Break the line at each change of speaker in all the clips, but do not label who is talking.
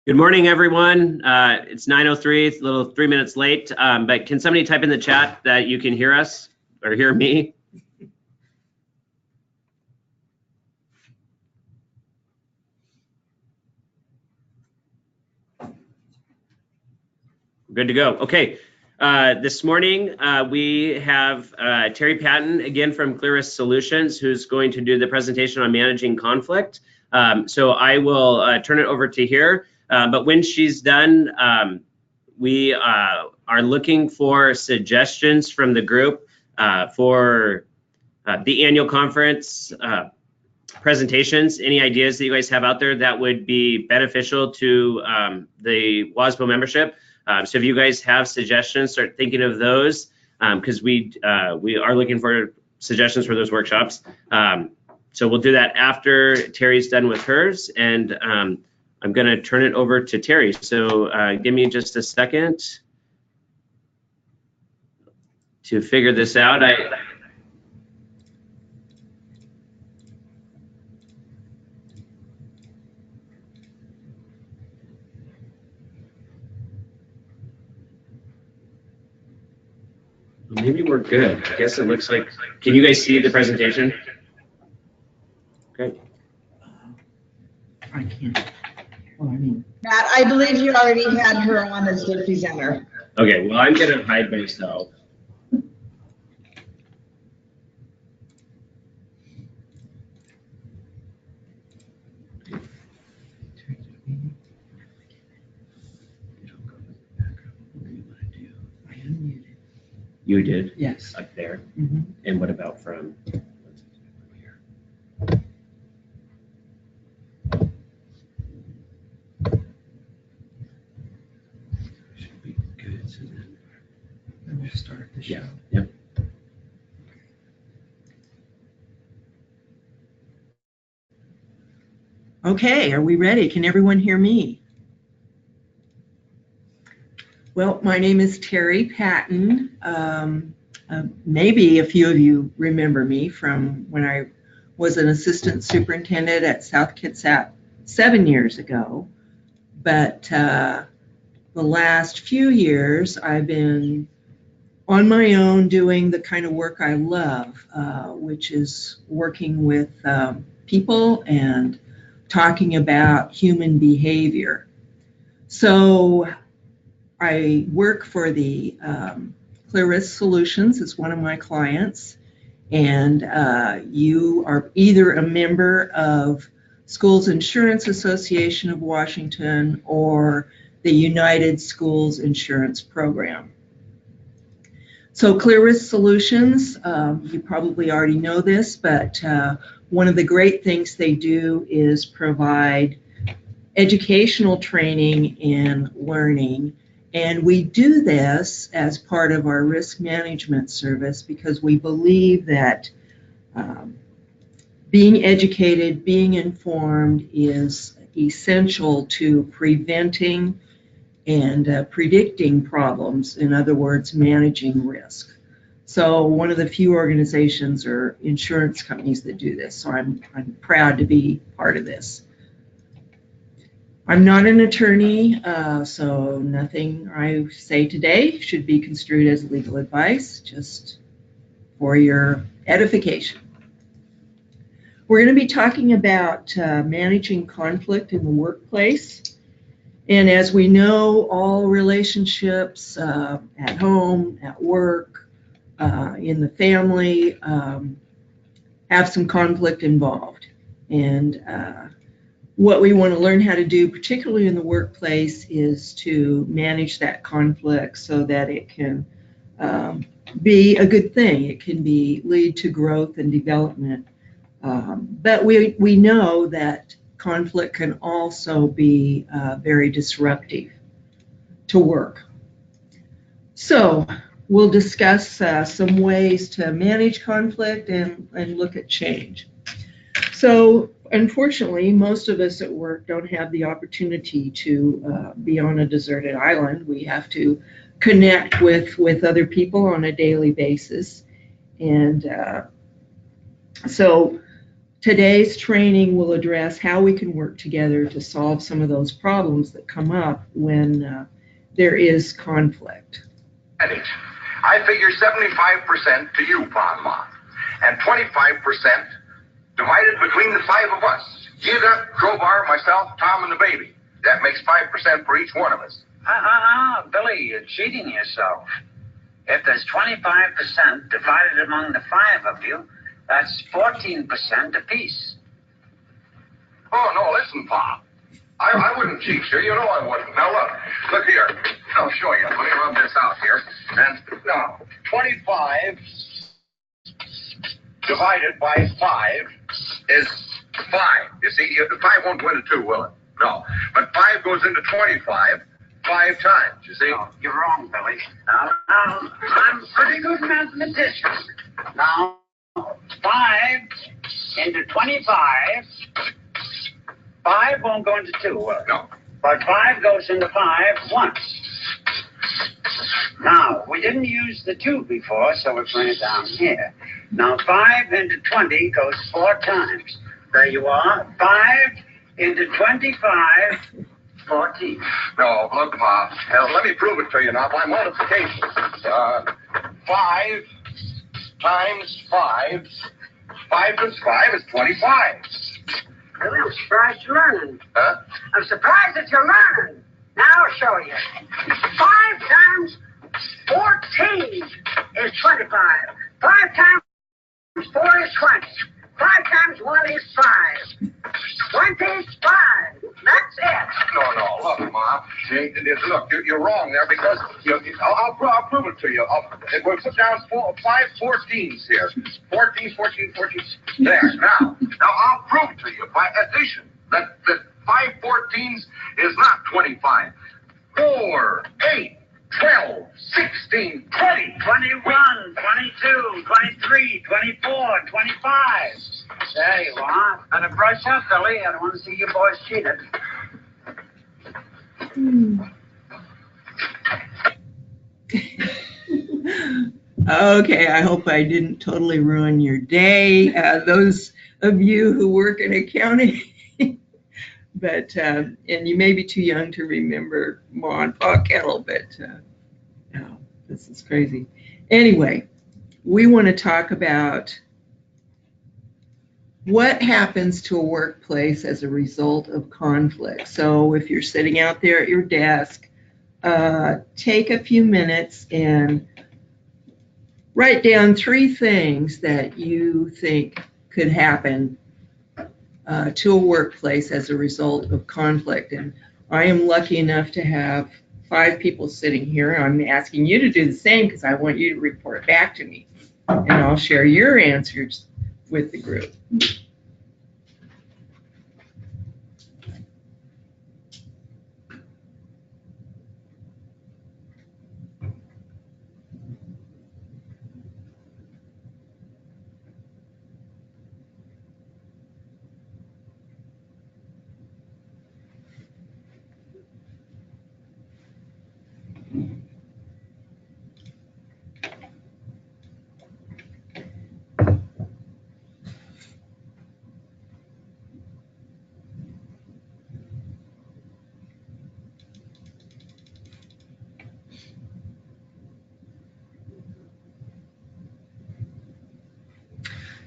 Good morning, everyone. It's 9:03, it's a little 3 minutes late, but can somebody type in the chat that you can hear us or hear me? Good to go. Okay. This morning, we have Terry Patton, again from Clearest Solutions, who's going to do the presentation on managing conflict. So I will turn it over to her. But when she's done, we are looking for suggestions from the group for the annual conference presentations. Any ideas that you guys have out there that would be beneficial to the WASBO membership? So if you guys have suggestions, start thinking of those, because we are looking for suggestions for those workshops. So we'll do that after Terry's done with hers, and I'm going to turn it over to Terry. So give me just a second to figure this out. Maybe we're good. I guess it looks like, can you guys see the presentation? Okay.
I can't. Well, I mean,
Matt, I believe you already had her on as the presenter.
Okay, well, I'm going to hide myself.
I unmuted.
You did?
Yes.
Up there?
Mm-hmm.
And what about from here?
Should be good. So then we'll start the show.
Yeah. Yep.
Okay, are we ready? Can everyone hear me? Well, my name is Terry Patton. Maybe a few of you remember me from when I was an assistant superintendent at South Kitsap 7 years ago. But the last few years, I've been on my own doing the kind of work I love, which is working with people and talking about human behavior. So I work for the Clearest Solutions as one of my clients, and you are either a member of Schools Insurance Association of Washington or the United Schools Insurance Program. So Clearest Solutions, you probably already know this, but one of the great things they do is provide educational training and learning. And we do this as part of our risk management service because we believe that being educated, being informed is essential to preventing and predicting problems, in other words, managing risk. So one of the few organizations or insurance companies that do this, so I'm proud to be part of this. I'm not an attorney, so nothing I say today should be construed as legal advice, just for your edification. We're going to be talking about managing conflict in the workplace. And as we know, all relationships at home, at work, in the family have some conflict involved. And what we want to learn how to do, particularly in the workplace, is to manage that conflict so that it can be a good thing. It can lead to growth and development. But we know that conflict can also be very disruptive to work. So we'll discuss some ways to manage conflict and look at change. So unfortunately, most of us at work don't have the opportunity to be on a deserted island. We have to connect with other people on a daily basis. And so today's training will address how we can work together to solve some of those problems that come up when there is conflict.
I figure 75% to you, Pa, Ma, and 25% divided between the 5 of us. You got Crowbar, myself, Tom, and the baby. That makes 5% for each one of us.
Billy, you're cheating yourself. If there's 25% divided among the 5 of you, that's 14% apiece.
Oh, no, listen, Pa. I wouldn't cheat you. You know I wouldn't. Now, look here. I'll show you. Let me rub this out here. And now, 25 divided by 5 is 5. You see, 5 won't go into 2, will it? No. But 5 goes into 25 5 times, you see?
No, you're wrong, Billy. Now, I'm a pretty good mathematician. Now, 5 into 25, 5 won't go into 2, will it?
No.
But 5 goes into 5 once. Now, we didn't use the 2 before, so we're putting it down here. Now, 5 into 20 goes 4 times. There you are. 5 into 25, 14.
No, look, Pa. Let me prove it to you now by multiplication. 5 times 5. 5 times 5 is 25.
Really, I'm surprised you're learning.
Huh?
I'm surprised that you're learning. Now I'll show you. 5 times 14 is 25. 5 times 4 is 20. 5 times 1 is 5. 25. That's it.
No, look, Ma. See, look, you're wrong there because I'll prove it to you. We'll put down 5 14s here. 14. There. Now I'll prove to you by addition that 5 14s is not 25. 4, 8, 12, 16, 20,
21, 22, 23, 24, 25. There you are. Better brush up, Billy. I don't want to see you boys cheated.
Okay, I hope I didn't totally ruin your day. Those of you who work in accounting, but and you may be too young to remember Ma and Pa Kettle, but no, this is crazy. Anyway, we want to talk about what happens to a workplace as a result of conflict. So if you're sitting out there at your desk, take a few minutes and write down 3 things that you think could happen to a workplace as a result of conflict. And I am lucky enough to have 5 people sitting here. I'm asking you to do the same because I want you to report back to me. And I'll share your answers with the group.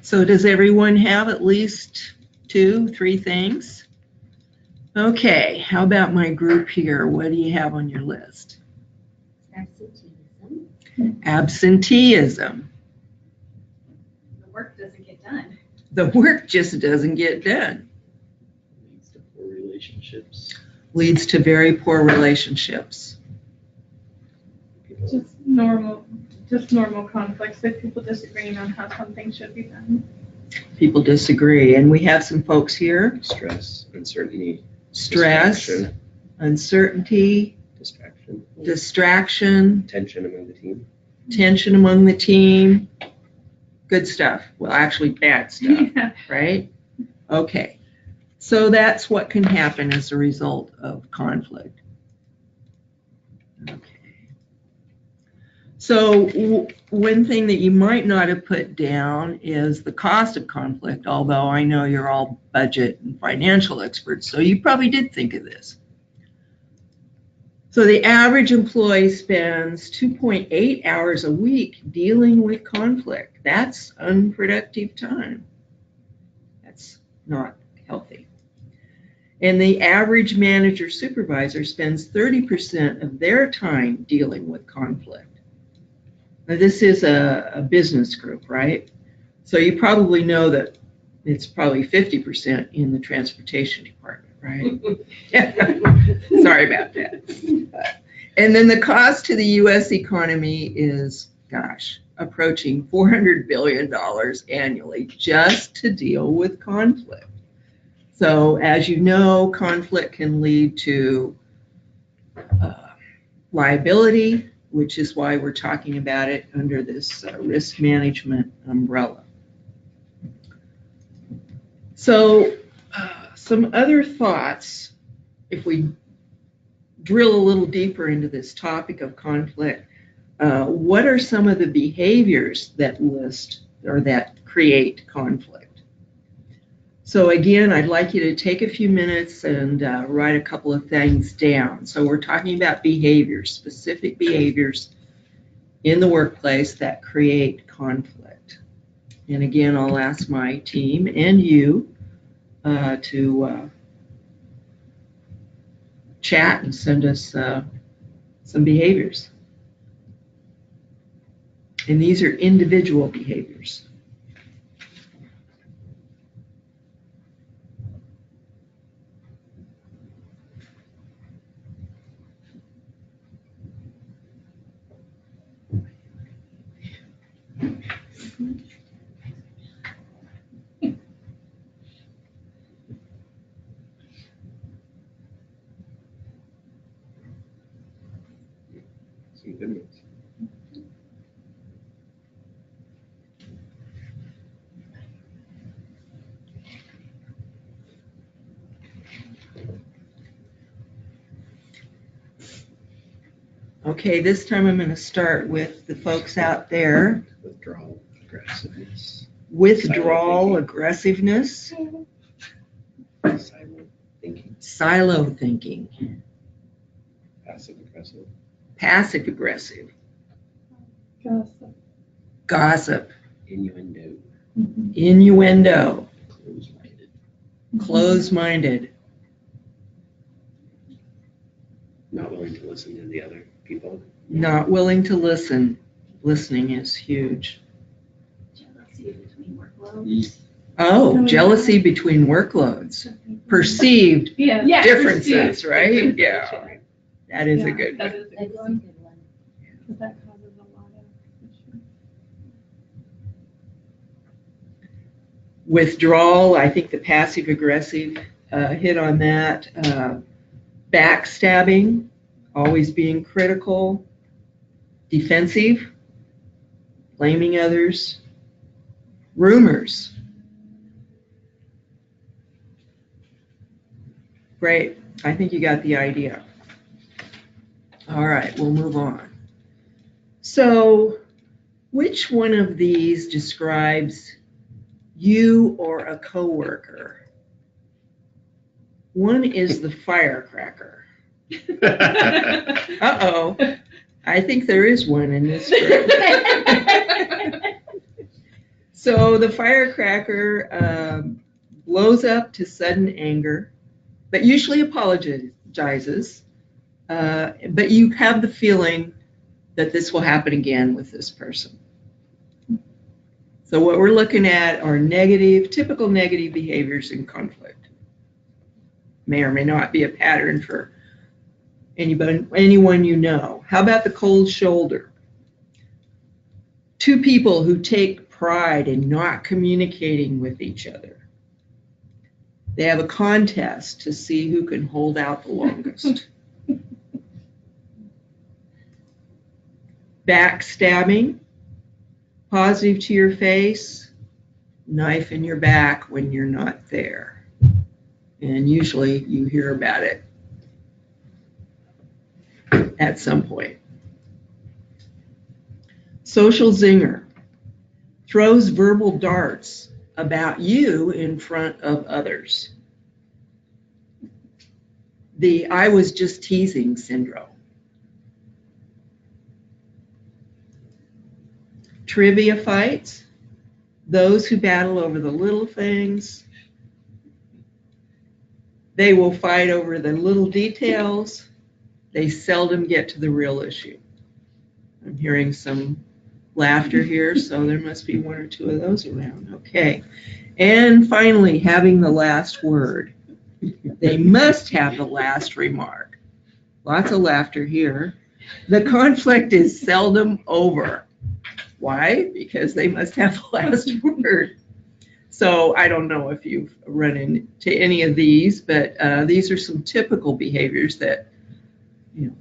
So does everyone have at least 2, 3 things? Okay, how about my group here? What do you have on your list?
Absenteeism.
Absenteeism.
The work doesn't get done.
The work just doesn't get done.
Leads to poor relationships.
Leads to very poor relationships.
Just normal conflicts, like people disagreeing on how something should be done.
People disagree. And we have some folks here.
Stress, uncertainty,
Stress, uncertainty, distraction,
tension among the team.
tension among the team. Good stuff. Well, actually bad stuff,
Yeah.
right? Okay. So that's what can happen as a result of conflict. Okay. So one thing that you might not have put down is the cost of conflict, although I know you're all budget and financial experts, so you probably did think of this. So the average employee spends 2.8 hours a week dealing with conflict. That's unproductive time. That's not healthy. And the average manager supervisor spends 30% of their time dealing with conflict. Now, this is a business group, right? So you probably know that it's probably 50% in the transportation department, right? Sorry about that. And then the cost to the US economy is, gosh, approaching $400 billion annually just to deal with conflict. So as you know, conflict can lead to liability, which is why we're talking about it under this risk management umbrella. So some other thoughts, if we drill a little deeper into this topic of conflict, what are some of the behaviors that list or that create conflict? So again, I'd like you to take a few minutes and write a couple of things down. So we're talking about behaviors, specific behaviors in the workplace that create conflict. And again, I'll ask my team and you to chat and send us some behaviors. And these are individual behaviors.
Some good ones.
Okay, this time I'm going to start with the folks out there.
Withdrawal, aggressiveness,
Withdrawal, aggressiveness,
silent thinking,
silo thinking,
passive aggressive,
passive aggressive,
Gossip.
gossip,
innuendo,
innuendo,
close-minded,
close-minded,
not willing to listen to the other people.
not willing to listen. Listening is huge.
Jealousy between workloads.
Oh, jealousy between workloads, perceived
Yeah.
differences, right? Yeah, that is a good
That
one.
is a
That's
good
a
one.
good one.
'Cause that causes a lot of issue.
Withdrawal, I think the passive aggressive hit on that. Backstabbing, always being critical. Defensive, blaming others. Rumors. Great, I think you got the idea. All right, we'll move on. So, which one of these describes you or a coworker? One is the firecracker. Uh-oh, I think there is one in this group. So the firecracker blows up to sudden anger, but usually apologizes. But you have the feeling that this will happen again with this person. So what we're looking at are typical negative behaviors in conflict. May or may not be a pattern for anyone you know. How about the cold shoulder? Two people who take pride in not communicating with each other. They have a contest to see who can hold out the longest. Backstabbing, positive to your face, knife in your back when you're not there. And usually you hear about it at some point. Social zinger. Throws verbal darts about you in front of others. The I was just teasing syndrome. Trivia fights. Those who battle over the little things. They will fight over the little details. They seldom get to the real issue. I'm hearing some laughter here, so there must be one or two of those around. Okay. And finally, having the last word. They must have the last remark. Lots of laughter here. The conflict is seldom over. Why? Because they must have the last word. So I don't know if you've run into any of these, but these are some typical behaviors that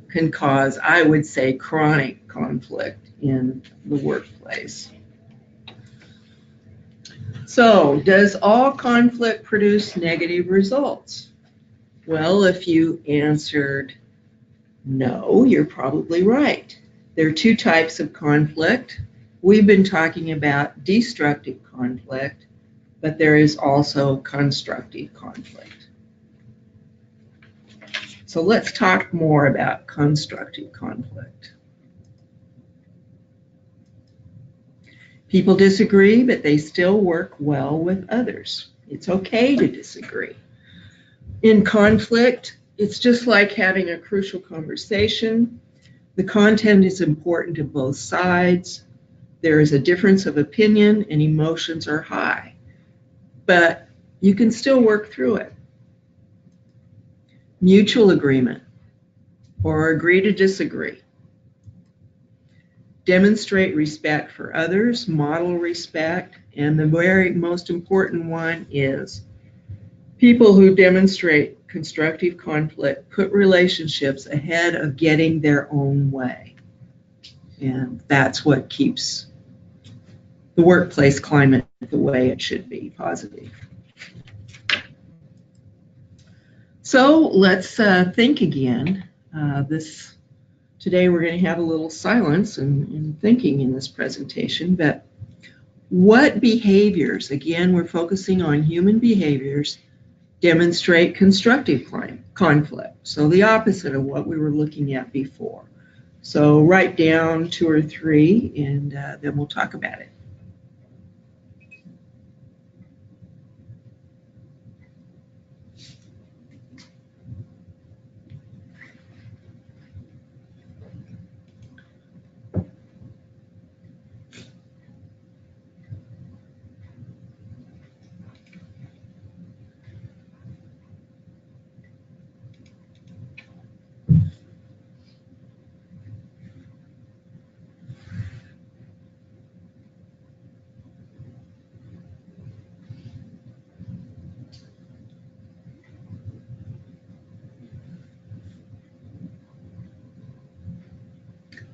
can cause, I would say, chronic conflict in the workplace. So, does all conflict produce negative results? Well, if you answered no, you're probably right. There are two types of conflict. We've been talking about destructive conflict, but there is also constructive conflict. So let's talk more about constructive conflict. People disagree, but they still work well with others. It's okay to disagree. In conflict, it's just like having a crucial conversation. The content is important to both sides. There is a difference of opinion and emotions are high, but you can still work through it. Mutual agreement or agree to disagree. Demonstrate respect for others, model respect, and the very most important one is people who demonstrate constructive conflict put relationships ahead of getting their own way. And that's what keeps the workplace climate the way it should be, positive. So let's think again. Today we're going to have a little silence and thinking in this presentation, but what behaviors, again, we're focusing on human behaviors, demonstrate constructive conflict? So the opposite of what we were looking at before. So write down 2 or 3 and then we'll talk about it.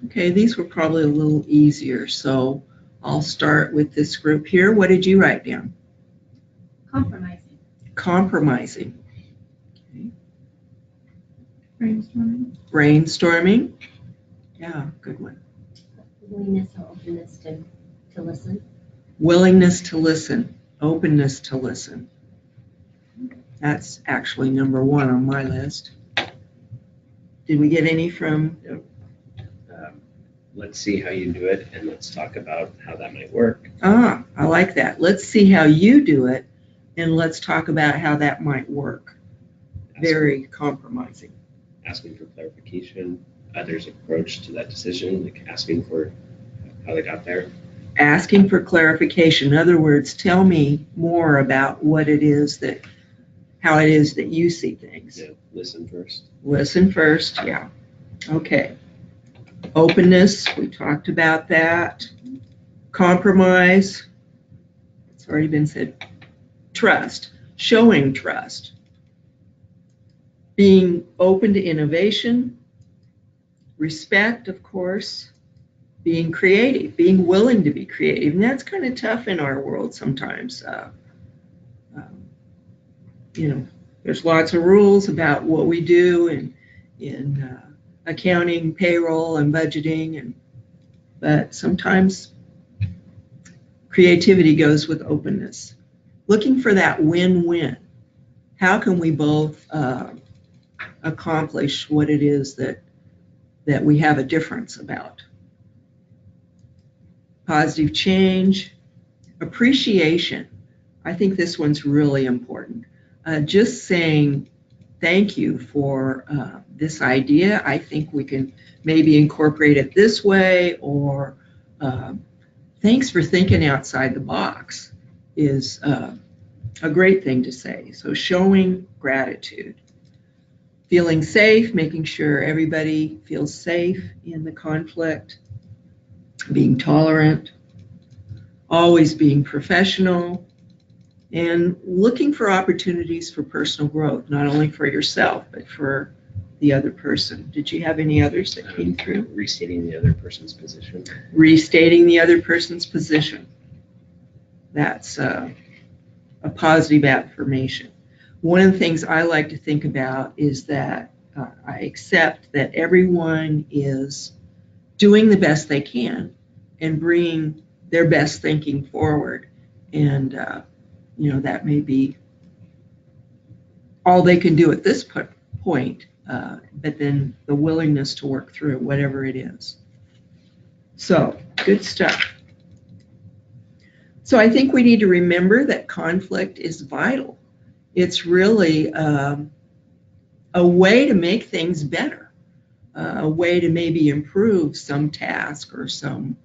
Okay, these were probably a little easier, so I'll start with this group here. What did you write down?
Compromising.
Compromising. Okay.
Brainstorming.
Brainstorming. Yeah, good one.
Willingness or openness to listen.
Willingness to listen, openness to listen. That's actually number 1 on my list. Did we get any from?
Let's see how you do it, and let's talk about how that might work.
I like that. Let's see how you do it, and let's talk about how that might work. Very compromising.
Asking for clarification, others' approach to that decision, like asking for how they got there.
Asking for clarification. In other words, tell me more about what it is how it is that you see things.
Yeah, listen first.
Listen first, yeah. Okay. Openness, we talked about that. Compromise, it's already been said. Trust, showing trust. Being open to innovation. Respect, of course. Being creative, being willing to be creative. And that's kind of tough in our world sometimes. There's lots of rules about what we do in accounting, payroll, and budgeting, but sometimes creativity goes with openness. Looking for that win-win. How can we both accomplish what it is that we have a difference about? Positive change, appreciation. I think this one's really important. Just saying thank you for this idea. I think we can maybe incorporate it this way, or thanks for thinking outside the box is a great thing to say. So showing gratitude. Feeling safe, making sure everybody feels safe in the conflict. Being tolerant. Always being professional. And looking for opportunities for personal growth, not only for yourself, but for the other person. Did you have any others that came through?
Restating the other person's position.
Restating the other person's position. That's a positive affirmation. One of the things I like to think about is that I accept that everyone is doing the best they can and bringing their best thinking forward. And, that may be all they can do at this point, but then the willingness to work through whatever it is. So, good stuff. So I think we need to remember that conflict is vital. It's really a way to make things better, a way to maybe improve some task or something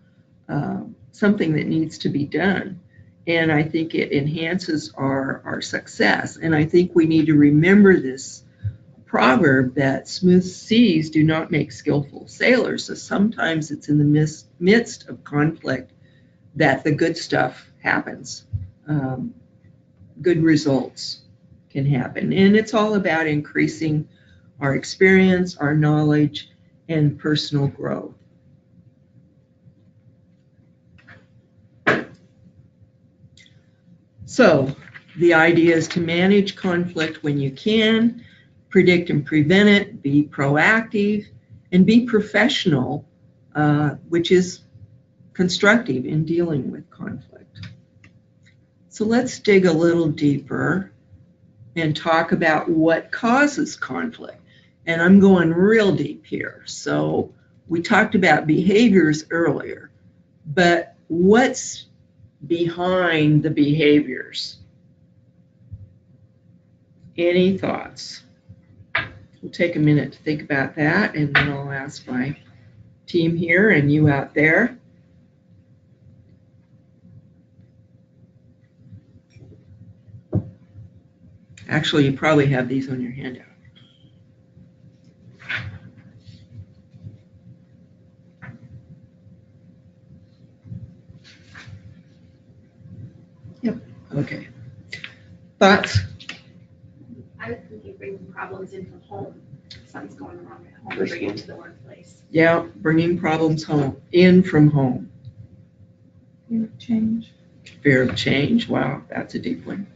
that needs to be done. And I think it enhances our success. And I think we need to remember this proverb that smooth seas do not make skillful sailors. So sometimes it's in the midst of conflict that the good stuff happens. Good results can happen. And it's all about increasing our experience, our knowledge, and personal growth. So the idea is to manage conflict when you can, predict and prevent it, be proactive, and be professional, which is constructive in dealing with conflict. So let's dig a little deeper and talk about what causes conflict. And I'm going real deep here. So we talked about behaviors earlier, but what's behind the behaviors? Any thoughts? We'll take a minute to think about that, and then I'll ask my team here and you out there. Actually, you probably have these on your handout. Yep. Okay. Thoughts?
I would think you bring problems in from home. Something's going wrong at home, bring it to the workplace.
Yeah, bringing problems in from home.
Fear of change.
Fear of change. Wow, that's a deep one.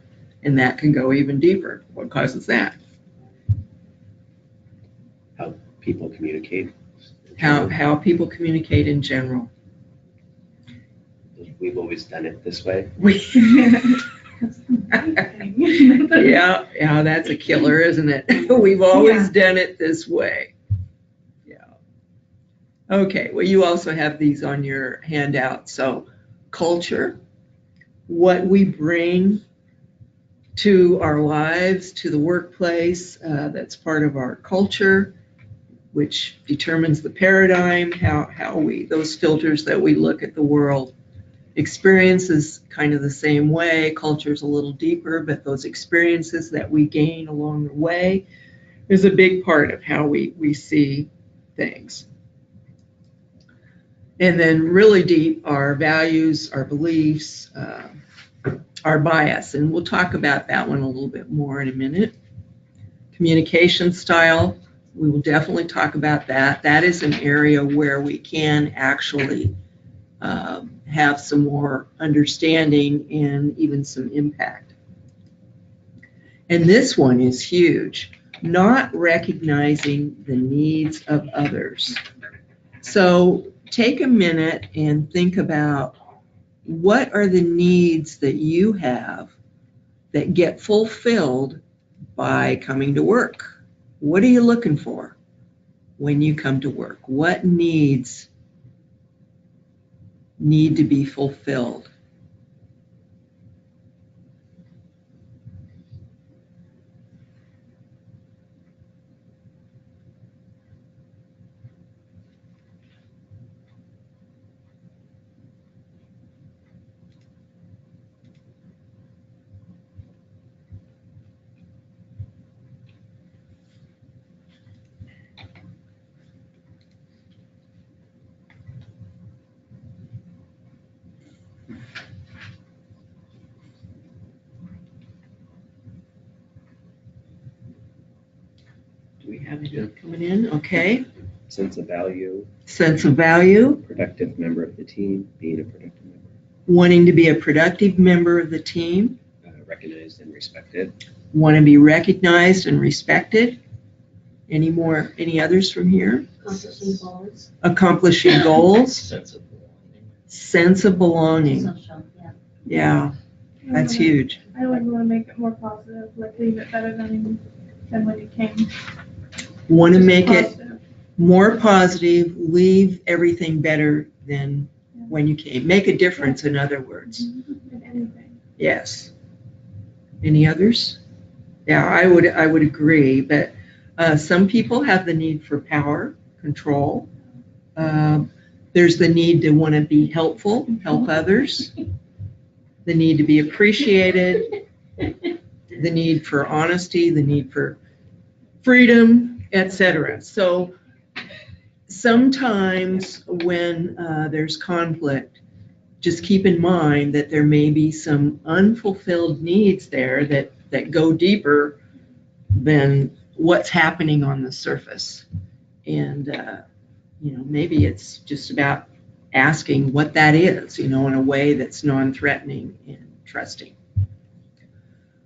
And that can go even deeper. What causes that?
How people communicate.
How people communicate in general.
We've always done it this way.
Yeah, that's a killer, isn't it? We've always done it this way. Yeah. Okay, well, you also have these on your handout. So, culture, what we bring to our lives, to the workplace, that's part of our culture, which determines the paradigm, how we, those filters that we look at the world. Experience is kind of the same way. Culture is a little deeper, but those experiences that we gain along the way is a big part of how we see things. And then really deep, our values, our beliefs, our bias, and we'll talk about that one a little bit more in a minute. Communication style, we will definitely talk about that. That is an area where we can actually have some more understanding and even some impact. And this one is huge, not recognizing the needs of others. So take a minute and think about what are the needs that you have that get fulfilled by coming to work. What are you looking for when you come to work? What needs need to be fulfilled? Do we have any coming in? Okay.
Sense of value,
Sense of value,
productive member of the team, being a productive member,
wanting to be a productive member of the team,
recognized and respected,
want to be recognized and respected. Any others from here?
Accomplishing goals,
Accomplishing goals,
Sense of belonging.
sense of belonging.
social, yeah.
Yeah, that's huge.
I would want to make it more positive, like leave it better than when you came.
Want to make it
Positive.
more positive, leave everything better than when you came. Make a difference, in other words.
In anything.
Yes. Any others? Yeah, I would agree, but some people have the need for power, control. There's the need to want to be helpful, help others. The need to be appreciated. The need for honesty, the need for freedom, etc. So sometimes when there's conflict, just keep in mind that there may be some unfulfilled needs there that go deeper than what's happening on the surface. And, maybe it's just about asking what that is, in a way that's non-threatening and trusting.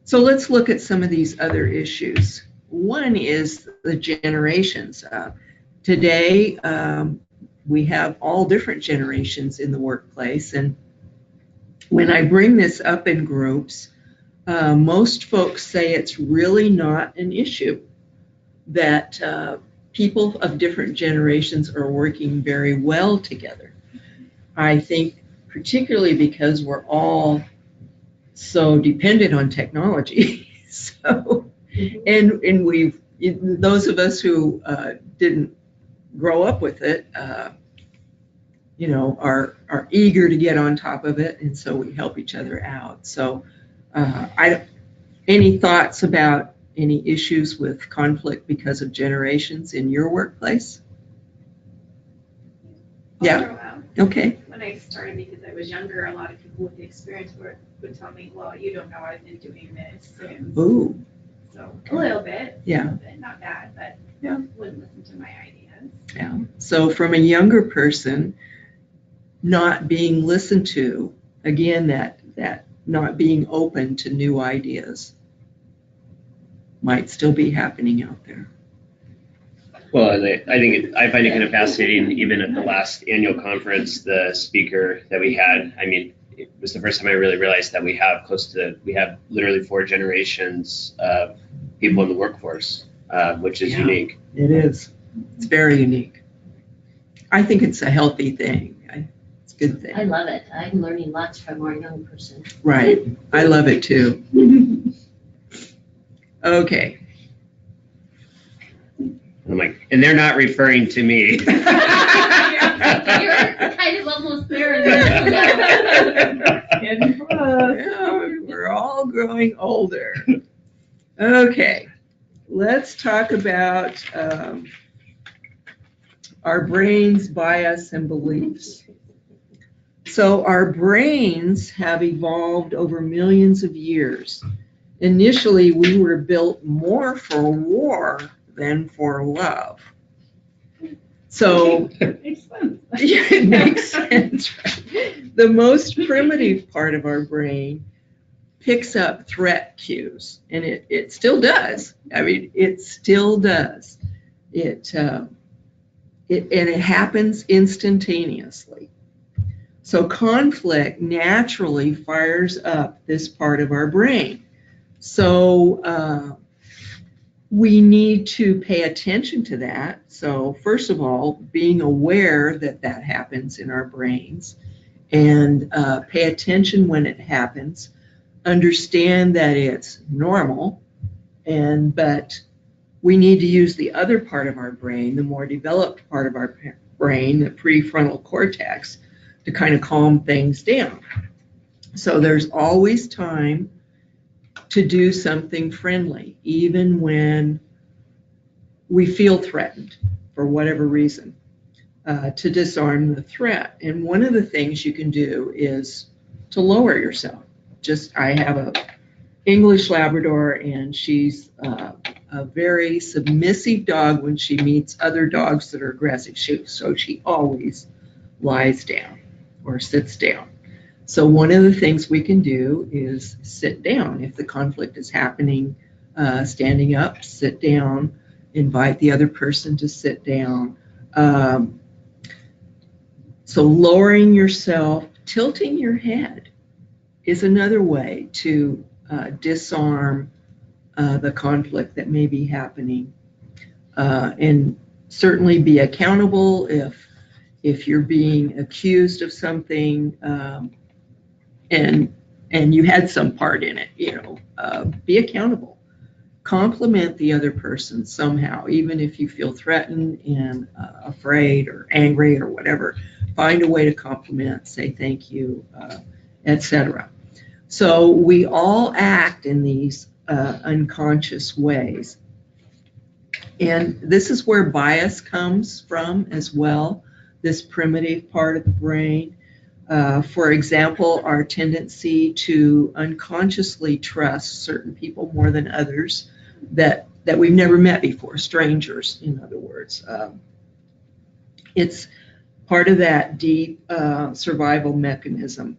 So let's look at some of these other issues. One is the generations. Today, we have all different generations in the workplace. And when I bring this up in groups, most folks say it's really not an issue, that people of different generations are working very well together. I think particularly because we're all so dependent on technology. So, and those of us who didn't grow up with it, are eager to get on top of it, and so we help each other out. So, any thoughts about any issues with conflict because of generations in your workplace? Yeah. Okay.
When I started, because I was younger, a lot of people with the experience would tell me, well, you don't know, I've been doing this. And
Ooh.
so a little bit.
Yeah.
A little bit, not bad, but wouldn't listen to my ideas.
Yeah. So from a younger person, not being listened to, again, that not being open to new ideas might still be happening out there.
Well, and I find it kind of fascinating. Even at the last annual conference, the speaker that we had, it was the first time I really realized that we have literally 4 generations of people in the workforce, which is unique.
It is. It's very unique. I think it's a healthy thing. It's a good thing.
I love it. I'm learning lots from our young person.
Right. I love it too. Okay.
I'm like, and they're not referring to me.
You're kind of almost there.
Yeah, we're all growing older. Okay, let's talk about our brains, bias, and beliefs. So our brains have evolved over millions of years. Initially, we were built more for war than for love. So it makes sense. Right? The most primitive part of our brain picks up threat cues, and it still does. It still does. It and it happens instantaneously. So conflict naturally fires up this part of our brain. So we need to pay attention to that. So first of all, being aware that that happens in our brains, and pay attention when it happens, understand that it's normal, but we need to use the other part of our brain, the more developed part of our brain, the prefrontal cortex, to kind of calm things down. So there's always time to do something friendly, even when we feel threatened for whatever reason, to disarm the threat. And one of the things you can do is to lower yourself. I have a English Labrador, and she's a very submissive dog when she meets other dogs that are aggressive. So she always lies down or sits down. So one of the things we can do is sit down. If the conflict is happening, standing up, sit down, invite the other person to sit down. So lowering yourself, tilting your head is another way to disarm the conflict that may be happening. And certainly be accountable if you're being accused of something, and you had some part in it, be accountable. Compliment the other person somehow, even if you feel threatened and afraid or angry or whatever. Find a way to compliment, say thank you, etc. So we all act in these unconscious ways. And this is where bias comes from as well, this primitive part of the brain. For example, our tendency to unconsciously trust certain people more than others that we've never met before, strangers, in other words. It's part of that deep survival mechanism,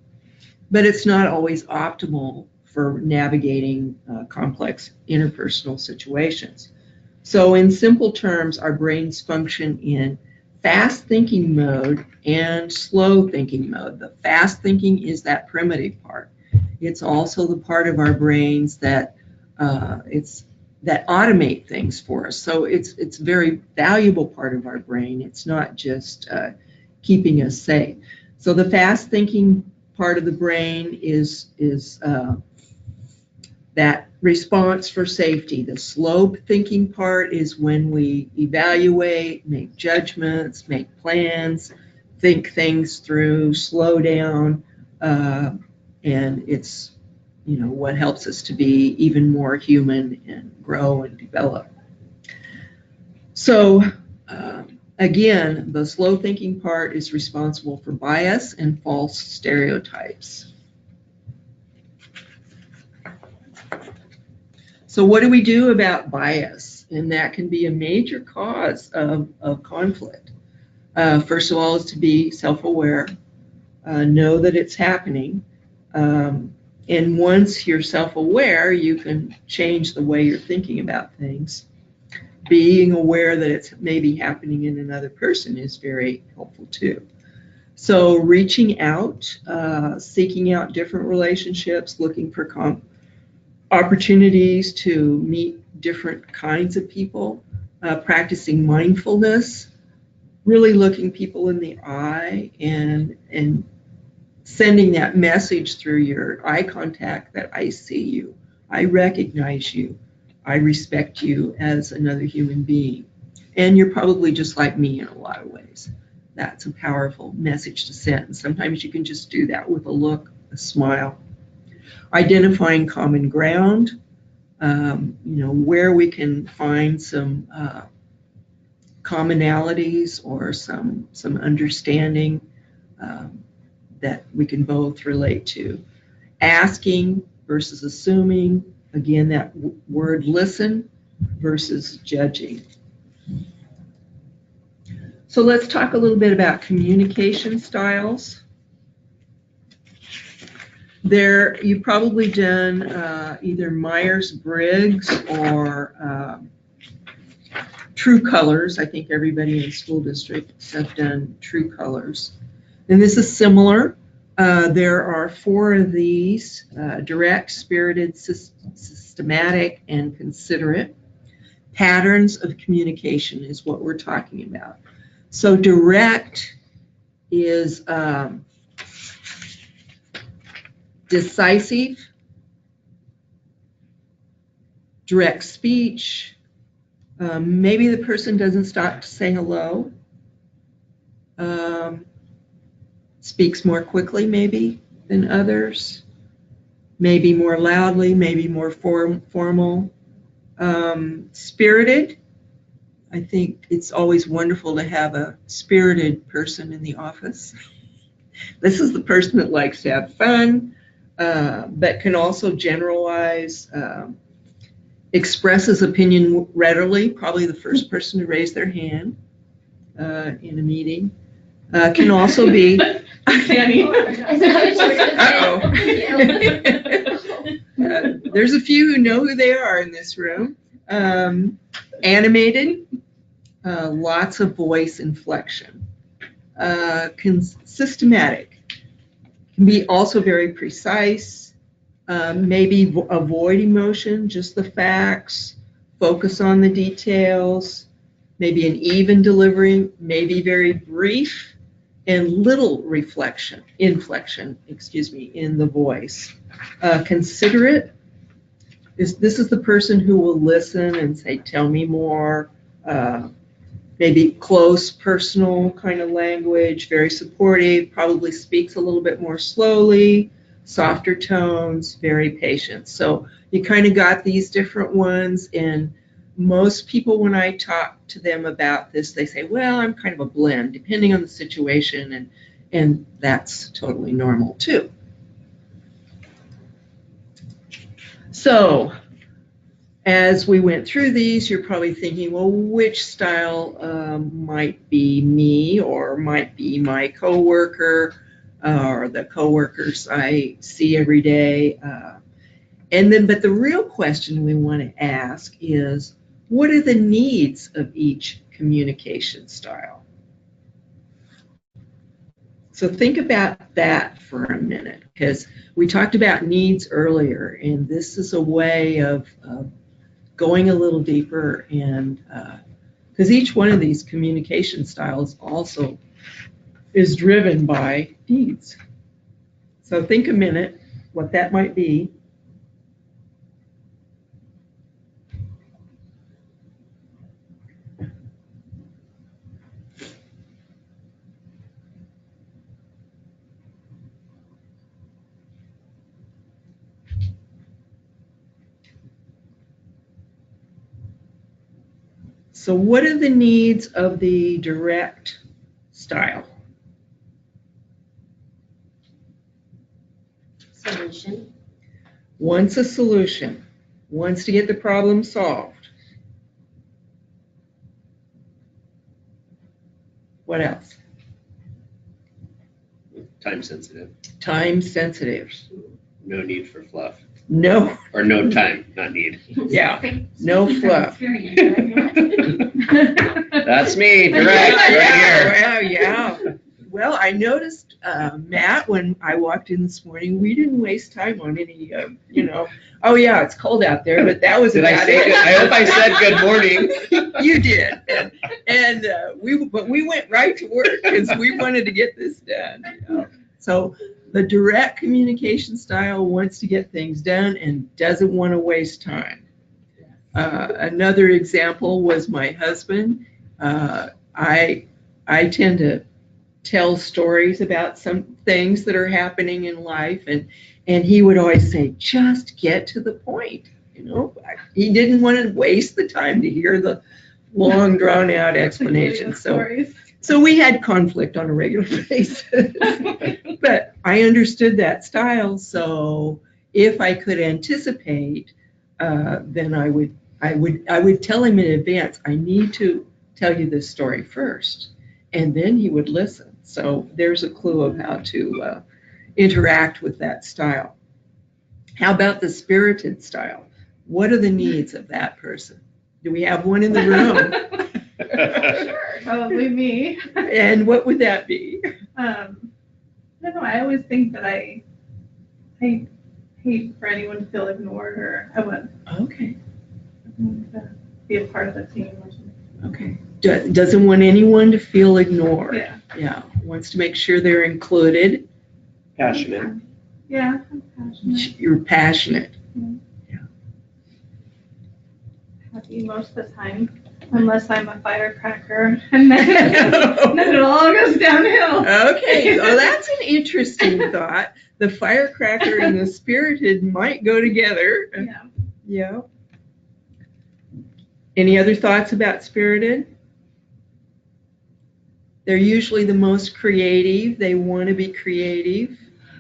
but it's not always optimal for navigating complex interpersonal situations. So in simple terms, our brains function in fast thinking mode and slow thinking mode. The fast thinking is that primitive part. It's also the part of our brains that that automate things for us. So it's a very valuable part of our brain. It's not just keeping us safe. So the fast thinking part of the brain is that response for safety. The slow thinking part is when we evaluate, make judgments, make plans, think things through, slow down, and it's what helps us to be even more human and grow and develop. So again, the slow thinking part is responsible for bias and false stereotypes. So what do we do about bias? And that can be a major cause of conflict. First of all, is to be self-aware, know that it's happening. And once you're self-aware, you can change the way you're thinking about things. Being aware that it's maybe happening in another person is very helpful too. So reaching out, seeking out different relationships, looking for opportunities to meet different kinds of people, practicing mindfulness, really looking people in the eye and sending that message through your eye contact that I see you, I recognize you, I respect you as another human being. And you're probably just like me in a lot of ways. That's a powerful message to send. And sometimes you can just do that with a look, a smile. Identifying common ground, where we can find some commonalities or some understanding that we can both relate to. Asking versus assuming, again, that word listen versus judging. So let's talk a little bit about communication styles. You've probably done either Myers-Briggs or True Colors. I think everybody in the school district have done True Colors. And this is similar. There are 4 of these: direct, spirited, systematic, and considerate. Patterns of communication is what we're talking about. So direct is decisive, direct speech. Maybe the person doesn't stop to say hello. Speaks more quickly maybe than others. Maybe more loudly, maybe more formal. Spirited. I think it's always wonderful to have a spirited person in the office. This is the person that likes to have fun, but can also generalize, expresses opinion readily, probably the first person to raise their hand in a meeting. Can also be...
Danny.
There's a few who know who they are in this room. Animated, lots of voice inflection. Systematic, can be also very precise, maybe avoid emotion, just the facts, focus on the details, maybe an even delivery, maybe very brief, and little inflection, in the voice. Considerate, this is the person who will listen and say, tell me more. Maybe close, personal kind of language, very supportive, probably speaks a little bit more slowly, softer tones, very patient. So you kind of got these different ones, and most people, when I talk to them about this, they say, well, I'm kind of a blend, depending on the situation, and that's totally normal too. So as we went through these, you're probably thinking, well, which style might be me, or might be my coworker, or the coworkers I see every day. But the real question we want to ask is, what are the needs of each communication style? So think about that for a minute, because we talked about needs earlier, and this is a way of going a little deeper, and because each one of these communication styles also is driven by needs. So think a minute what that might be. So what are the needs of the direct style?
Solution.
Wants a solution, wants to get the problem solved. What else?
Time sensitive.
Time sensitive.
No need for fluff.
No.
Or no time, not need.
Yeah, no fluff.
That's me, direct, right here.
Well, yeah. Well, I noticed, Matt, when I walked in this morning, we didn't waste time on any, oh yeah, it's cold out there, but that was about it.
I hope I said good morning.
You did. And we went right to work because we wanted to get this done. So the direct communication style wants to get things done and doesn't want to waste time. Another example was my husband. I tend to tell stories about some things that are happening in life, and he would always say, just get to the point. He didn't want to waste the time to hear the long drawn out explanation. So we had conflict on a regular basis. But I understood that style, so if I could anticipate, then I would tell him in advance, I need to tell you this story first, and then he would listen. So there's a clue of how to interact with that style. How about the spirited style? What are the needs of that person? Do we have one in the room?
Probably me.
And what would that be?
I don't know. I always think that I hate for anyone to feel ignored, or I want
Okay,
to be a part of the team or something.
okay. Doesn't want anyone to feel ignored.
Yeah.
Yeah, wants to make sure they're included.
Passionate.
Yeah, I'm passionate.
You're passionate.
Happy most of the time, unless I'm a firecracker, and then it all goes downhill.
Okay, well, that's an interesting thought. The firecracker and the spirited might go together.
Yeah.
Yeah. Any other thoughts about spirited? They're usually the most creative. They want to be creative.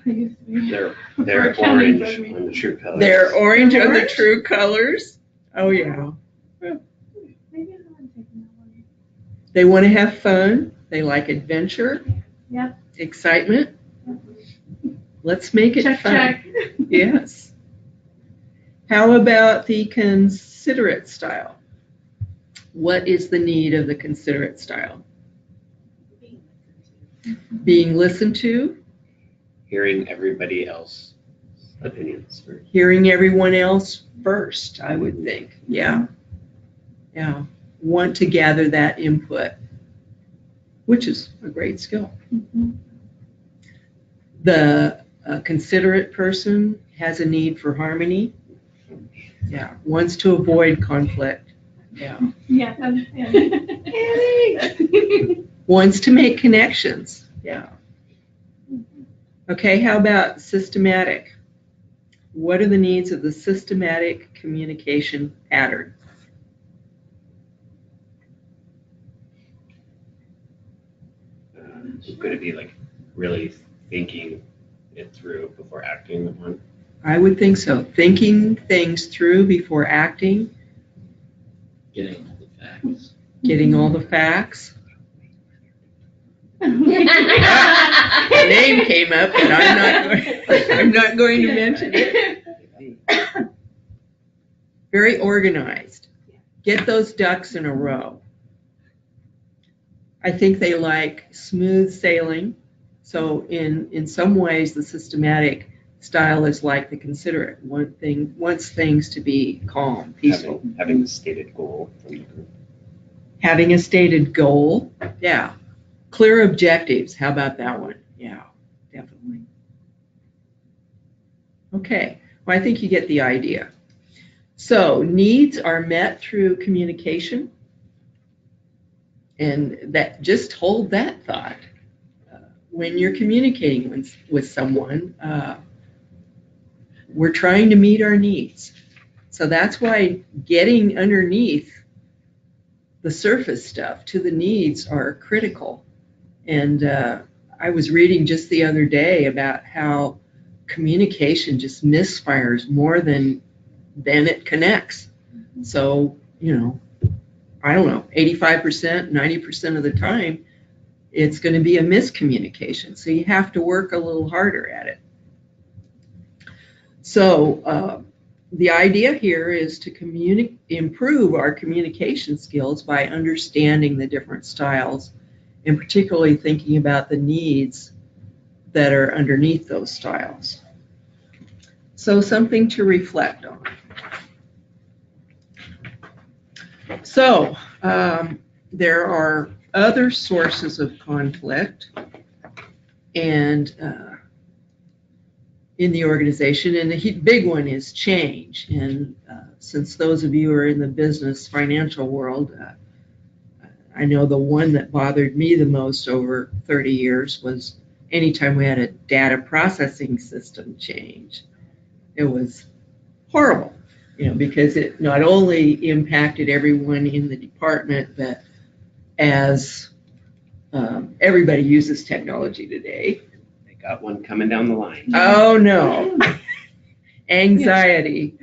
They're
For accounting,
orange
doesn't
on the true colors.
They're orange
They're
are the
orange?
true colors. Oh, yeah.
Maybe I haven't taken that one.
They want to have fun. They like adventure.
Yeah.
Excitement. Let's make it
Check,
fun.
check.
Yes. How about the considerate style? What is the need of the considerate style? Being listened to,
Hearing everybody else's opinions.
hearing everyone else first, I would think. Yeah. Yeah. Want to gather that input, which is a great skill.
Mhm.
The considerate person has a need for harmony. Yeah. Wants to avoid conflict. Yeah.
Yeah.
Wants to make connections. Yeah. Okay, how about systematic? What are the needs of the systematic communication pattern?
Could it be like really thinking it through before acting on?
I would think so. Thinking things through before acting,
Getting all the facts.
getting all the facts.
The
Name came up, and I'm not going to mention it. Very organized. Get those ducks in a row. I think they like smooth sailing. So in some ways, the systematic style is like the considerate. Wants things to be calm, peaceful.
Having the stated goal from the group.
Having a stated goal. Yeah. Clear objectives. How about that one? Yeah, definitely. Okay. Well, I think you get the idea. So needs are met through communication. And that, just hold that thought. When you're communicating with someone, we're trying to meet our needs. So that's why getting underneath the surface stuff to the needs are critical. And I was reading just the other day about how communication just misfires more than it connects. So, I don't know, 85%, 90% of the time, it's going to be a miscommunication. So you have to work a little harder at it. So the idea here is to improve our communication skills by understanding the different styles, and particularly thinking about the needs that are underneath those styles. So something to reflect on. So there are other sources of conflict and in the organization, and the big one is change. And since those of you are in the business financial world, I know the one that bothered me the most over 30 years was anytime we had a data processing system change. It was horrible, because it not only impacted everyone in the department, but as everybody uses technology today.
They got one coming down the line.
Oh, no. Anxiety.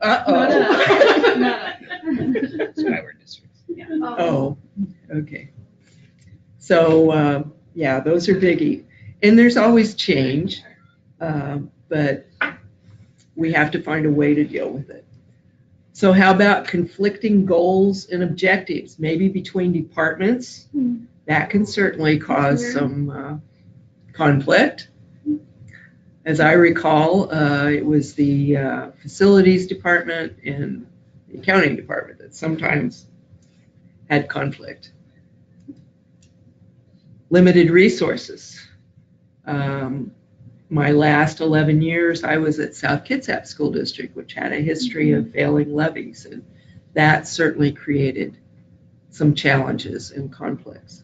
Uh-oh.
Skyward districts.
Oh, okay. So, yeah, those are biggie. And there's always change, but we have to find a way to deal with it. So how about conflicting goals and objectives, maybe between departments? That can certainly cause some conflict. As I recall, it was the facilities department and the accounting department that sometimes had conflict. Limited resources. My last 11 years, I was at South Kitsap School District, which had a history of failing levies, and that certainly created some challenges and conflicts.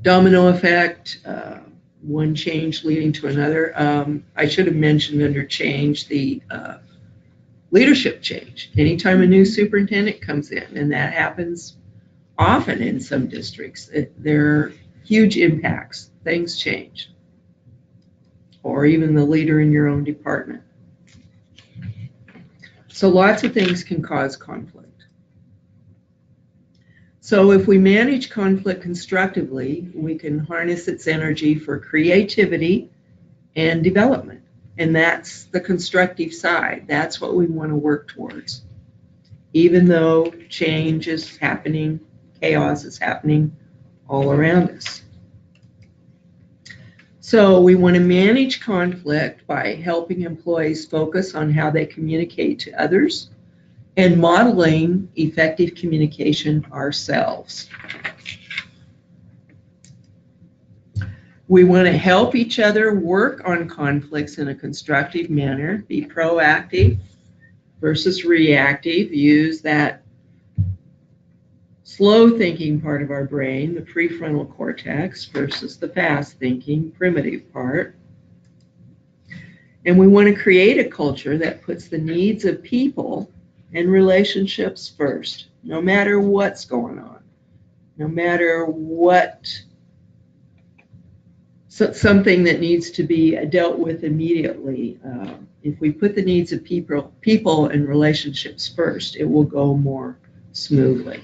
Domino effect, one change leading to another. I should have mentioned under change the leadership change. Anytime a new superintendent comes in, and that happens often in some districts, there are huge impacts. Things change. Or even the leader in your own department. So lots of things can cause conflict. So if we manage conflict constructively, we can harness its energy for creativity and development. And that's the constructive side. That's what we want to work towards. Even though change is happening, chaos is happening all around us. So we want to manage conflict by helping employees focus on how they communicate to others and modeling effective communication ourselves. We want to help each other work on conflicts in a constructive manner, be proactive versus reactive, use that slow thinking part of our brain, the prefrontal cortex, versus the fast thinking, primitive part. And we want to create a culture that puts the needs of people and relationships first, no matter what's going on, no matter what, something that needs to be dealt with immediately. If we put the needs of people and relationships first, it will go more smoothly.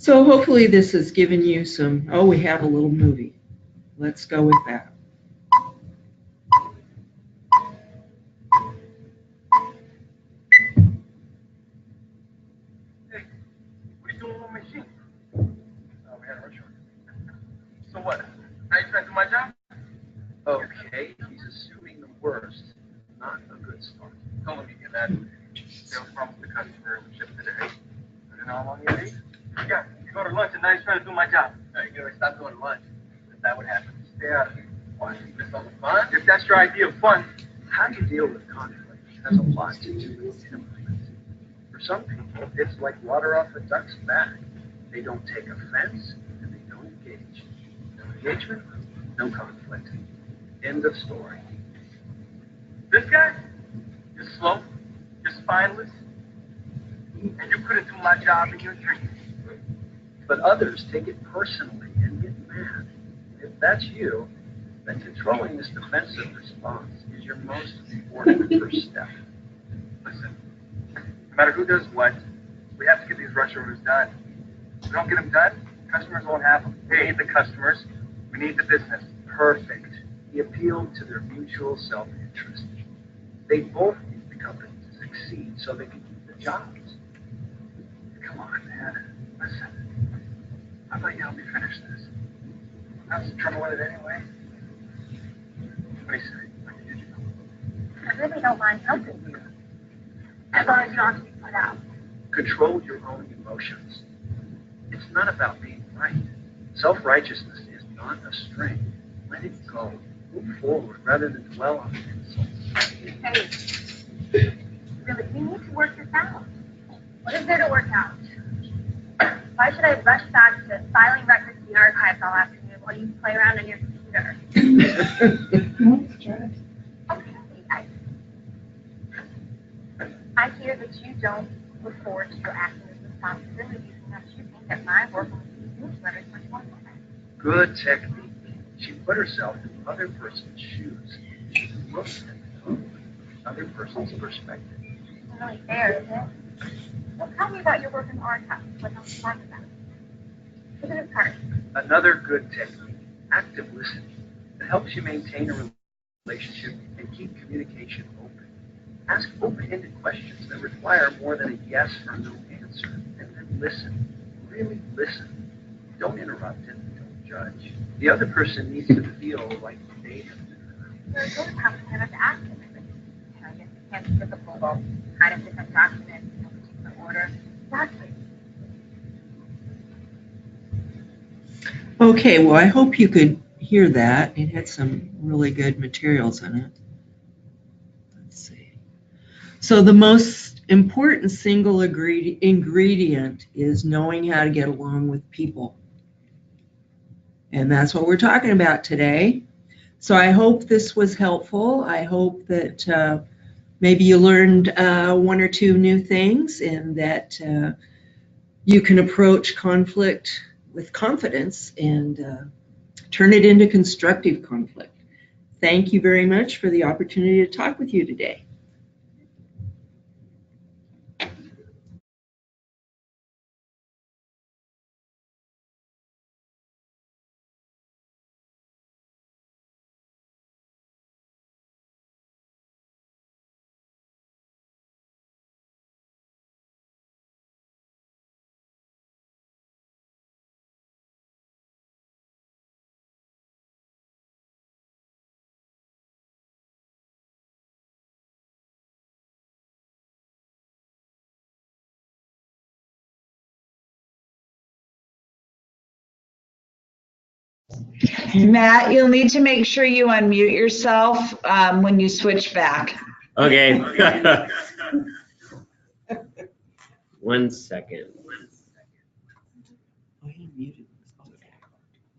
So hopefully this has given you some, oh, we have a little movie. Let's go with that.
Hey, what are you doing with my machine? We had a rush order. So what? Now you trying to do my job? Okay, he's assuming the worst. Not a good start. Told him you get that. Sales promised the customer would ship today. I don't know how long you need. Yeah, you go to lunch and now he's trying to do my job. No, you gotta stop going to lunch. If that would happen, stay out of here. Why? You miss all the fun? If that's your idea of fun, how do you deal with conflict? It has a lot to do with temperament. For some people, it's like water off a duck's back. They don't take offense and they don't engage. No engagement, no conflict. End of story. This guy, you're slow, you're spineless, and you couldn't do my job in your dreams. But others take it personally and get mad. If that's you, then controlling this defensive response is your most important first step. Listen, no matter who does what, we have to get these rush orders done. If we don't get them done, customers won't have them. They hate the customers. We need the business. Perfect. He appealed to their mutual self-interest. They both need the company to succeed so they can keep the jobs. Come on, man. Listen. How about you help me finish this? How's the trouble with it anyway? What do you say? What did you do?
I really don't mind helping you, as long as you don't have to be put out.
Control your own emotions. It's not about being right. Self-righteousness is not a string. Let it go. Move forward rather than dwell on the insults.
Hey, really, we need to work this out. What is there to work out? Why should I rush back to filing records in the archives all afternoon while you play around on your computer? Okay, I hear that you don't look forward to your activist responsibilities and that you think that my work on these newsletters is much more fun.
Good technique. She put herself in the other person's shoes. She looked at the other person's perspective.
It's not really fair, is it? Well, tell me about your work in the archives. What else you like about it? Look at this card.
Another good technique, active listening. It helps you maintain a relationship and keep communication open. Ask open-ended questions that require more than a yes or no answer, and then listen. Really listen. Don't interrupt and don't judge. The other person needs to feel like they have been heard.
There's always have to kind of ask him. I guess it can't be difficult. Well, kind of different documents, in a particular order. Exactly.
Okay, well, I hope you could hear that. It had some really good materials in it. Let's see. So the most important single ingredient is knowing how to get along with people. And that's what we're talking about today. So I hope this was helpful. I hope that maybe you learned one or two new things, and that you can approach conflict with confidence and turn it into constructive conflict. Thank you very much for the opportunity to talk with you today.
Matt, you'll need to make sure you unmute yourself when you switch back.
Okay. 1 second.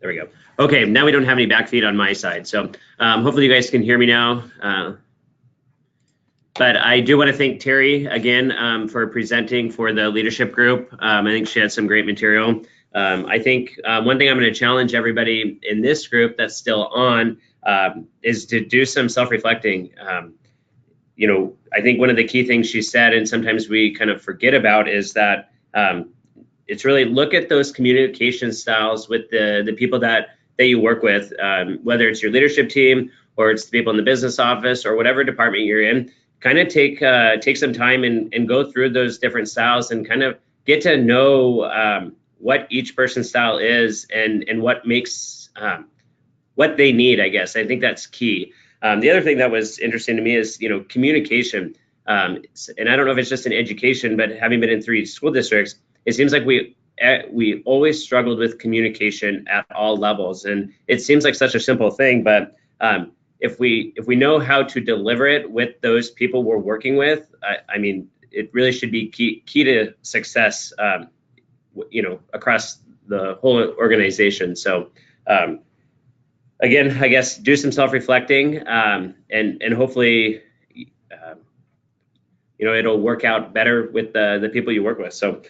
There we go. Okay, now we don't have any back feed on my side, so hopefully you guys can hear me now. But I do want to thank Terry again for presenting for the leadership group. I think she had some great material. I think one thing I'm going to challenge everybody in this group that's still on is to do some self-reflecting. You know, I think one of the key things she said, and sometimes we kind of forget about, is that it's really look at those communication styles with the people that you work with, whether it's your leadership team or it's the people in the business office or whatever department you're in. Kind of take some time and go through those different styles and kind of get to know what each person's style is and what makes what they need, I guess. I think that's key. The other thing that was interesting to me is, you know, communication. And I don't know if it's just in education, but having been in 3 school districts, it seems like we always struggled with communication at all levels. And it seems like such a simple thing, but if we know how to deliver it with those people we're working with, I mean, it really should be key to success, you know, across the whole organization. So again, I guess do some self-reflecting and hopefully, you know, it'll work out better with the people you work with. So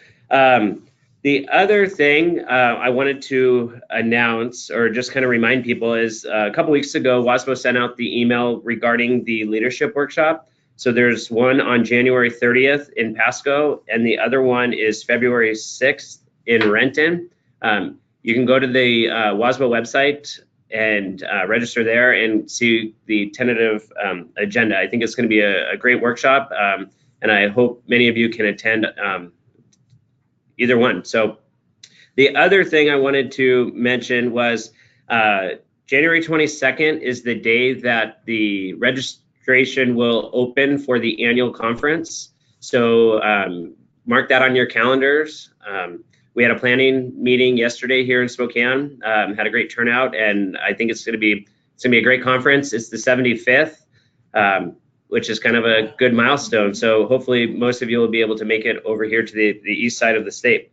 the other thing I wanted to announce or just kind of remind people is a couple weeks ago, WASBO sent out the email regarding the leadership workshop. So there's one on January 30th in Pasco, and the other one is February 6th in Renton. You can go to the WASBO website and register there and see the tentative agenda. I think it's going to be a great workshop, and I hope many of you can attend either one. So the other thing I wanted to mention was January 22nd is the day that the registration will open for the annual conference. So mark that on your calendars. We had a planning meeting yesterday here in Spokane, had a great turnout, and I think it's going to be a great conference. It's the 75th, which is kind of a good milestone. So hopefully most of you will be able to make it over here to the east side of the state.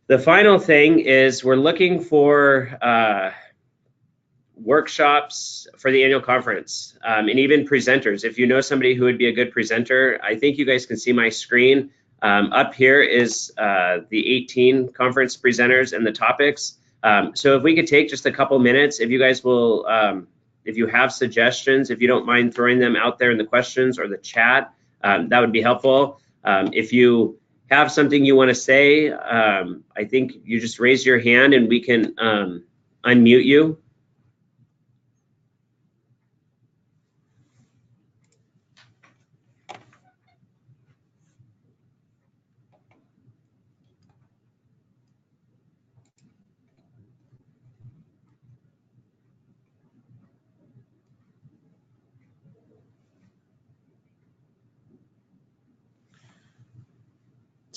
The final thing is we're looking for workshops for the annual conference and even presenters. If you know somebody who would be a good presenter, I think you guys can see my screen. Up here is the 18 conference presenters and the topics. So if we could take just a couple minutes, if you guys will, if you have suggestions, if you don't mind throwing them out there in the questions or the chat, that would be helpful. If you have something you want to say, I think you just raise your hand and we can unmute you.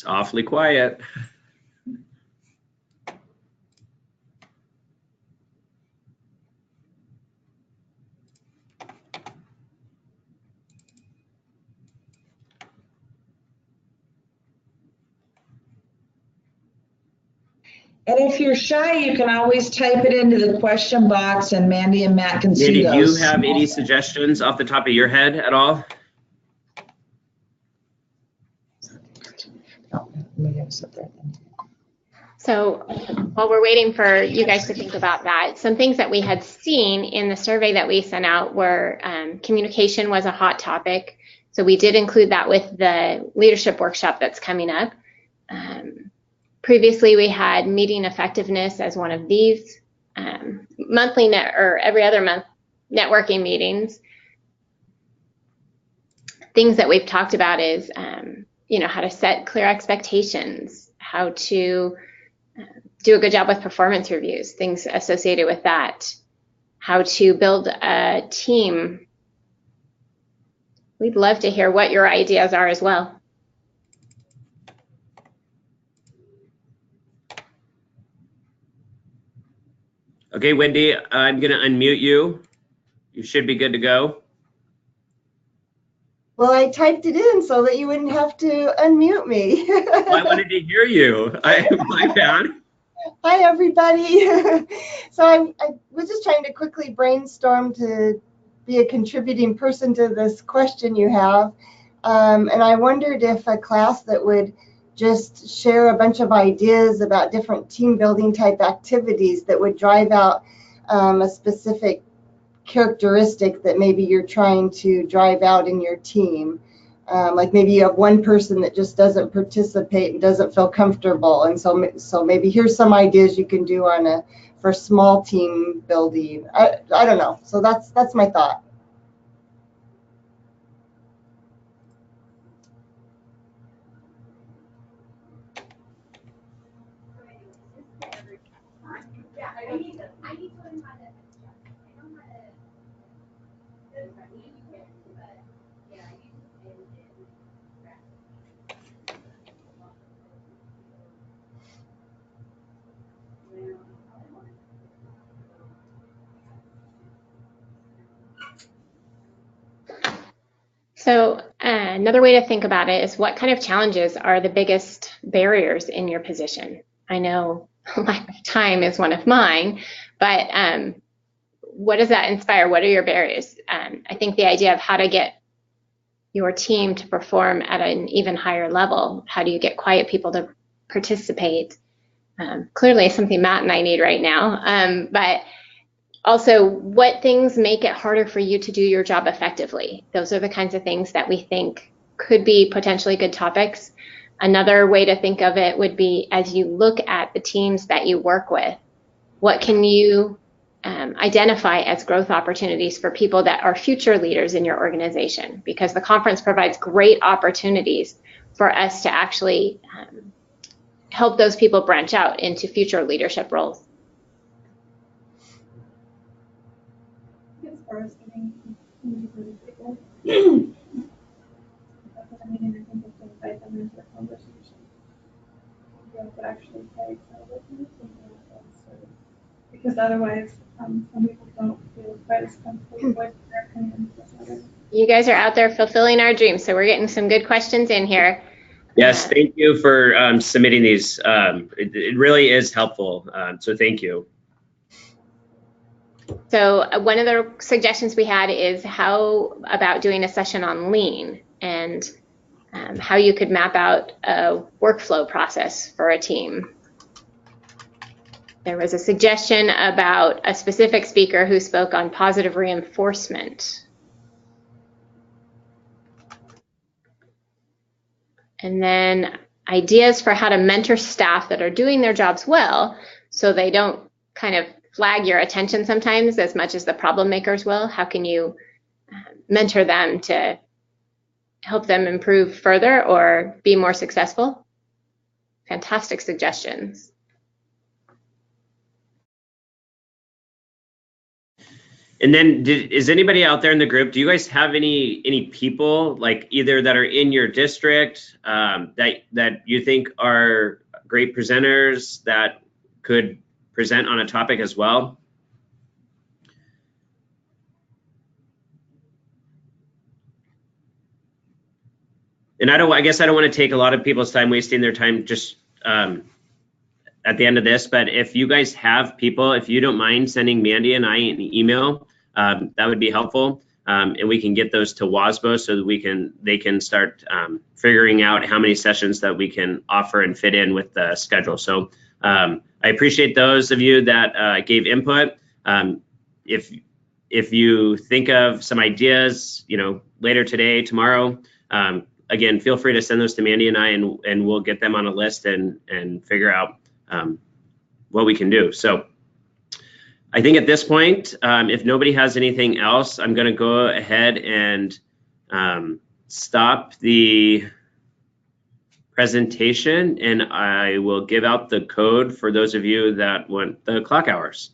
It's awfully quiet.
And if you're shy, you can always type it into the question box and Mandy and Matt can see
Mandy, do you
those.
have any suggestions off the top of your head at all?
So while we're waiting for you guys to think about that, some things that we had seen in the survey that we sent out were communication was a hot topic. So we did include that with the leadership workshop that's coming up. Previously, we had meeting effectiveness as one of these monthly or every other month networking meetings. Things that we've talked about is, how to set clear expectations, how to do a good job with performance reviews, things associated with that, how to build a team. We'd love to hear what your ideas are as well.
Okay, Wendy, I'm going to unmute you. You should be good to go.
Well, I typed it in so that you wouldn't have to unmute me.
Well, I wanted to hear you. My bad.
Hi, everybody. So I was just trying to quickly brainstorm to be a contributing person to this question you have. And I wondered if a class that would just share a bunch of ideas about different team building type activities that would drive out a specific characteristic that maybe you're trying to drive out in your team. Like maybe you have one person that just doesn't participate and doesn't feel comfortable, and so maybe here's some ideas you can do for small team building. I don't know. So that's my thought.
So another way to think about it is what kind of challenges are the biggest barriers in your position? I know lack of time is one of mine, but what does that inspire? What are your barriers? I think the idea of how to get your team to perform at an even higher level, how do you get quiet people to participate? Clearly something Matt and I need right now, but also, what things make it harder for you to do your job effectively? Those are the kinds of things that we think could be potentially good topics. Another way to think of it would be, as you look at the teams that you work with, what can you identify as growth opportunities for people that are future leaders in your organization? Because the conference provides great opportunities for us to actually help those people branch out into future leadership roles.
As far as getting individual people, that's what I mean, and I think if to invite them into the conversation, they would actually say, because otherwise, some people don't feel quite as comfortable with their opinions as others.
You guys are out there fulfilling our dreams, so we're getting some good questions in here.
Yes, thank you for submitting these. It really is helpful, so thank you.
So one of the suggestions we had is how about doing a session on lean and how you could map out a workflow process for a team. There was a suggestion about a specific speaker who spoke on positive reinforcement. And then ideas for how to mentor staff that are doing their jobs well so they don't kind of flag your attention sometimes as much as the problem makers will. How can you mentor them to help them improve further or be more successful? Fantastic suggestions.
And then is anybody out there in the group, do you guys have any people like either that are in your district that you think are great presenters that could present on a topic as well? And I guess I don't want to take a lot of people's time, wasting their time just at the end of this, but if you guys have people, if you don't mind sending Mandy and I an email, that would be helpful. And we can get those to WASBO so that they can start figuring out how many sessions that we can offer and fit in with the schedule. So I appreciate those of you that gave input. If you think of some ideas, later today, tomorrow, again, feel free to send those to Mandy and I, and we'll get them on a list and figure out what we can do. So I think at this point, if nobody has anything else, I'm going to go ahead and stop the presentation, and I will give out the code for those of you that want the clock hours.